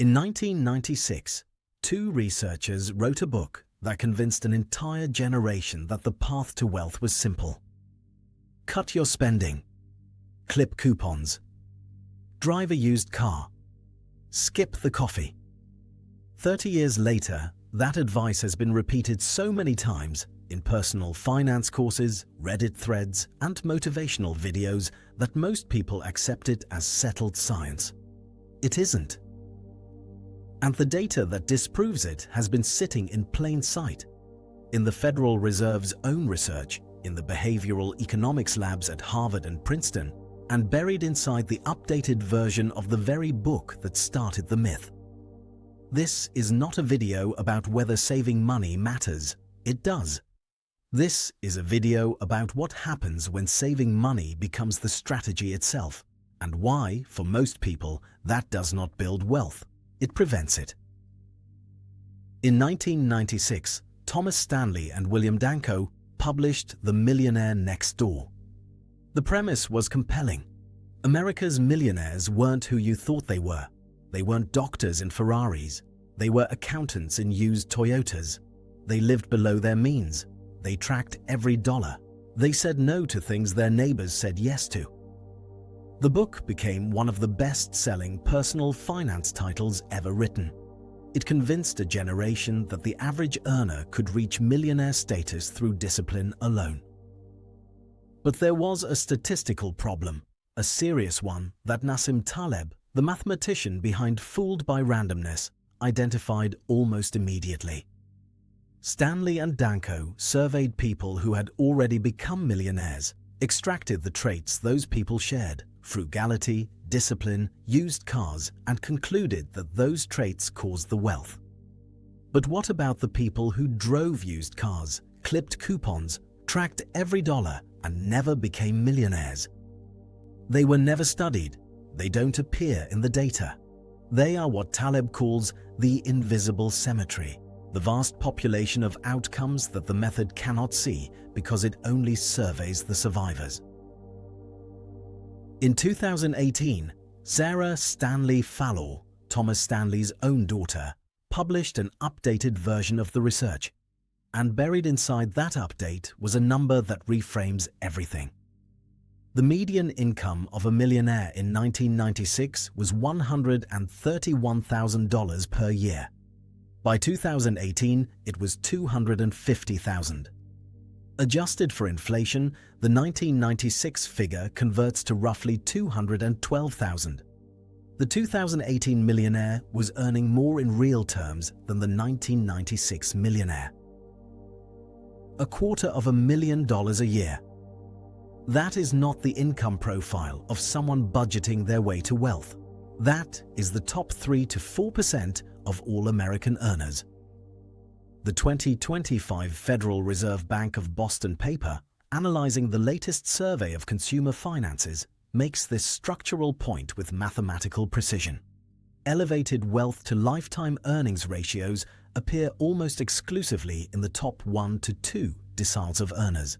In 1996, two researchers wrote a book that convinced an entire generation that the path to wealth was simple. Cut your spending, clip coupons, drive a used car, skip the coffee. 30 years later, that advice has been repeated so many times in personal finance courses, Reddit threads, and motivational videos that most people accept it as settled science. It isn't. And the data that disproves it has been sitting in plain sight. In the Federal Reserve's own research, in the behavioral economics labs at Harvard and Princeton, and buried inside the updated version of the very book that started the myth. This is not a video about whether saving money matters. It does. This is a video about what happens when saving money becomes the strategy itself, and why, for most people, that does not build wealth. It prevents it. In 1996, Thomas Stanley and William Danko published The Millionaire Next Door. The premise was compelling. America's millionaires weren't who you thought they were. They weren't doctors in Ferraris. They were accountants in used Toyotas. They lived below their means. They tracked every dollar. They said no to things their neighbors said yes to. The book became one of the best-selling personal finance titles ever written. It convinced a generation that the average earner could reach millionaire status through discipline alone. But there was a statistical problem, a serious one that Nassim Taleb, the mathematician behind Fooled by Randomness, identified almost immediately. Stanley and Danko surveyed people who had already become millionaires, extracted the traits those people shared, frugality, discipline, used cars, and concluded that those traits caused the wealth. But what about the people who drove used cars, clipped coupons, tracked every dollar, and never became millionaires? They were never studied. They don't appear in the data. They are what Taleb calls the invisible cemetery, the vast population of outcomes that the method cannot see because it only surveys the survivors. In 2018, Sarah Stanley Fallaw, Thomas Stanley's own daughter, published an updated version of the research. And buried inside that update was a number that reframes everything. The median income of a millionaire in 1996 was $131,000 per year. By 2018, it was $250,000. Adjusted for inflation, the 1996 figure converts to roughly $212,000. The 2018 millionaire was earning more in real terms than the 1996 millionaire. $250,000 a year. That is not the income profile of someone budgeting their way to wealth. That is the top 3 to 4% of all American earners. The 2025 Federal Reserve Bank of Boston paper, analyzing the latest survey of consumer finances, makes this structural point with mathematical precision. Elevated wealth to lifetime earnings ratios appear almost exclusively in the top 1 to 2 deciles of earners.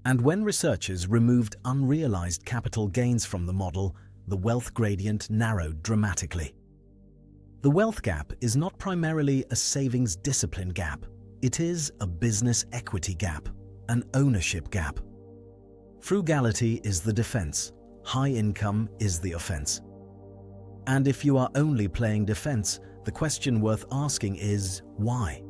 And when researchers removed unrealized capital gains from the model, the wealth gradient narrowed dramatically. The wealth gap is not primarily a savings discipline gap. It is a business equity gap, an ownership gap. Frugality is the defense. High income is the offense. And if you are only playing defense, the question worth asking is, why?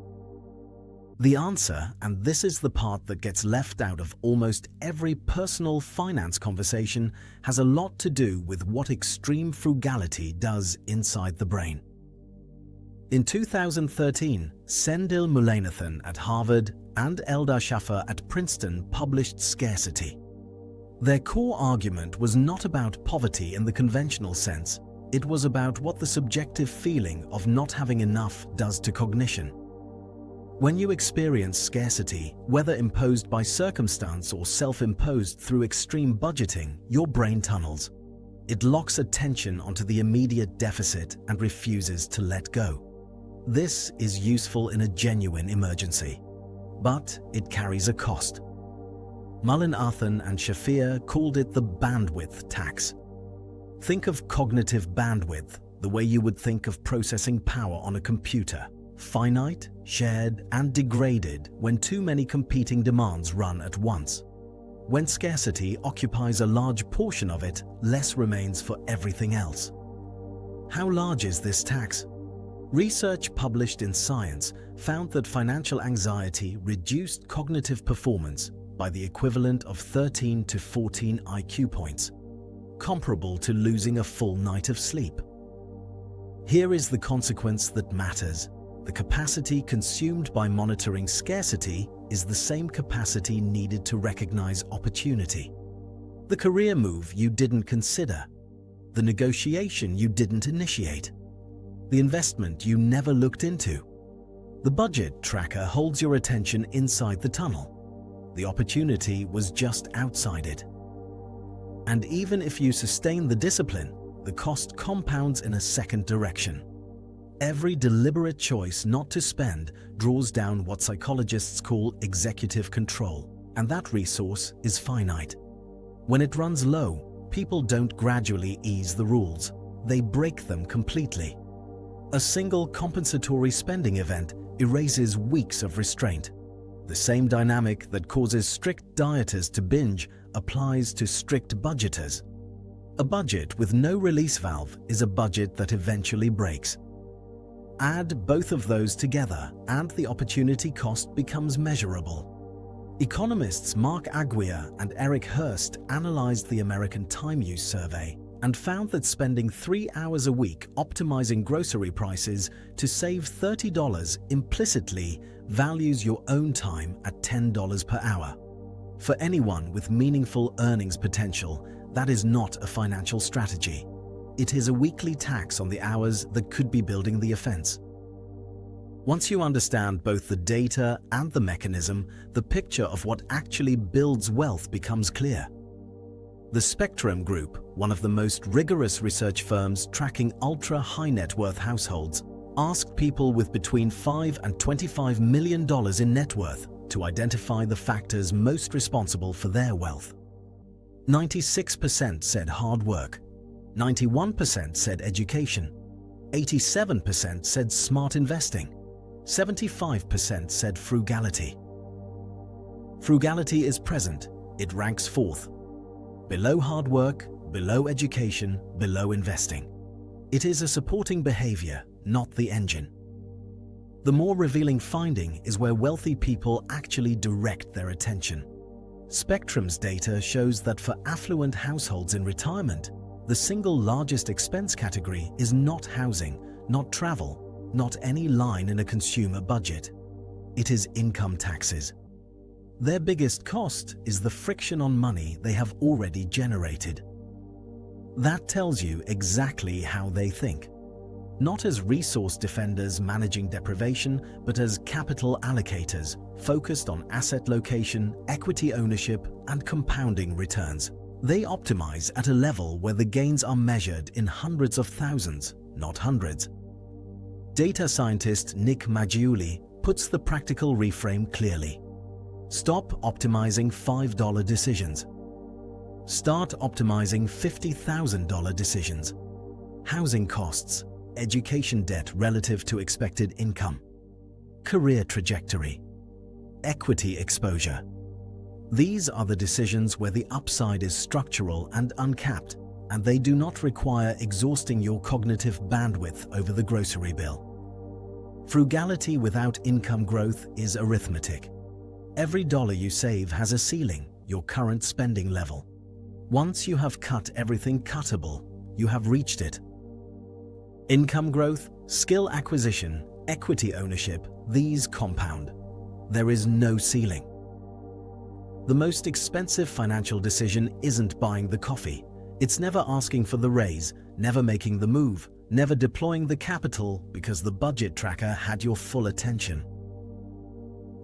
The answer, and this is the part that gets left out of almost every personal finance conversation, has a lot to do with what extreme frugality does inside the brain. In 2013, Sendil Mullainathan at Harvard and Eldar Shafir at Princeton published Scarcity. Their core argument was not about poverty in the conventional sense. It was about what the subjective feeling of not having enough does to cognition. When you experience scarcity, whether imposed by circumstance or self-imposed through extreme budgeting, your brain tunnels. It locks attention onto the immediate deficit and refuses to let go. This is useful in a genuine emergency, but it carries a cost. Mullainathan and Shafir called it the bandwidth tax. Think of cognitive bandwidth, the the way you would think of processing power on a computer. Finite, shared, and degraded when too many competing demands run at once. When scarcity occupies a large portion of it, less remains for everything else. How large is this tax? Research published in Science found that financial anxiety reduced cognitive performance by the equivalent of 13 to 14 IQ points, comparable to losing a full night of sleep. Here is the consequence that matters. The capacity consumed by monitoring scarcity is the same capacity needed to recognize opportunity. The career move you didn't consider, the negotiation you didn't initiate, the investment you never looked into. The budget tracker holds your attention inside the tunnel. The opportunity was just outside it. And even if you sustain the discipline, the cost compounds in a second direction. Every deliberate choice not to spend draws down what psychologists call executive control, and that resource is finite. When it runs low, people don't gradually ease the rules, they break them completely. A single compensatory spending event erases weeks of restraint. The same dynamic that causes strict dieters to binge applies to strict budgeters. A budget with no release valve is a budget that eventually breaks. Add both of those together and the opportunity cost becomes measurable. Economists Mark Aguirre and Eric Hurst analyzed the American Time Use Survey and found that spending 3 hours a week optimizing grocery prices to save $30 implicitly values your own time at $10 per hour. For anyone with meaningful earnings potential, that is not a financial strategy. It is a weekly tax on the hours that could be building the offense. Once you understand both the data and the mechanism, the picture of what actually builds wealth becomes clear. The Spectrum Group, one of the most rigorous research firms tracking ultra-high net worth households, asked people with between $5 and $25 million in net worth to identify the factors most responsible for their wealth. 96% said hard work, 91% said education, 87% said smart investing, 75% said frugality. Frugality is present, it ranks fourth. Below hard work, below education, below investing. It is a supporting behavior, not the engine. The more revealing finding is where wealthy people actually direct their attention. Spectrum's data shows that for affluent households in retirement, the single largest expense category is not housing, not travel, not any line in a consumer budget. It is income taxes. Their biggest cost is the friction on money they have already generated. That tells you exactly how they think. Not as resource defenders managing deprivation, but as capital allocators focused on asset location, equity ownership, and compounding returns. They optimize at a level where the gains are measured in hundreds of thousands, not hundreds. Data scientist Nick Maggiulli puts the practical reframe clearly. Stop optimizing $5 decisions. Start optimizing $50,000 decisions. Housing costs, education debt relative to expected income, career trajectory, equity exposure. These are the decisions where the upside is structural and uncapped, and they do not require exhausting your cognitive bandwidth over the grocery bill. Frugality without income growth is arithmetic. Every dollar you save has a ceiling, your current spending level. Once you have cut everything cuttable, you have reached it. Income growth, skill acquisition, equity ownership, these compound. There is no ceiling. The most expensive financial decision isn't buying the coffee. It's never asking for the raise, never making the move, never deploying the capital because the budget tracker had your full attention.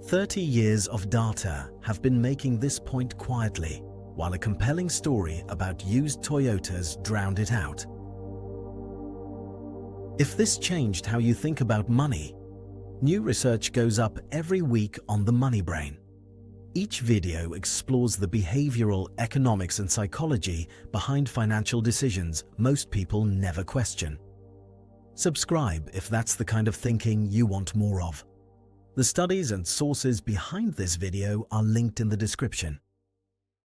30 years of data have been making this point quietly, while a compelling story about used Toyotas drowned it out. If this changed how you think about money, new research goes up every week on the Money Brain. Each video explores the behavioral, economics, and psychology behind financial decisions most people never question. Subscribe if that's the kind of thinking you want more of. The studies and sources behind this video are linked in the description.